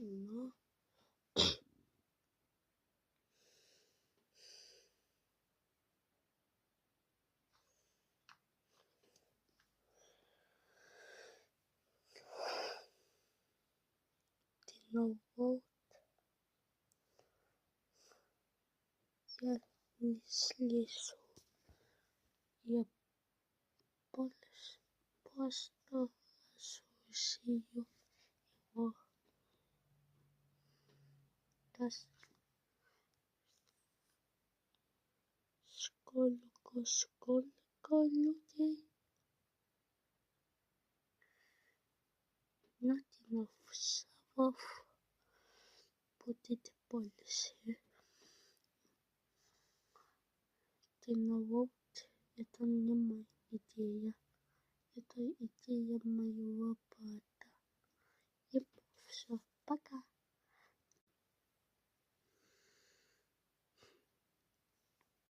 но вот я не слезу. Я просто слушаю его. Сколько людей на динозавров будет больше. Динозавр — это не моя идея. Это идея моего брата.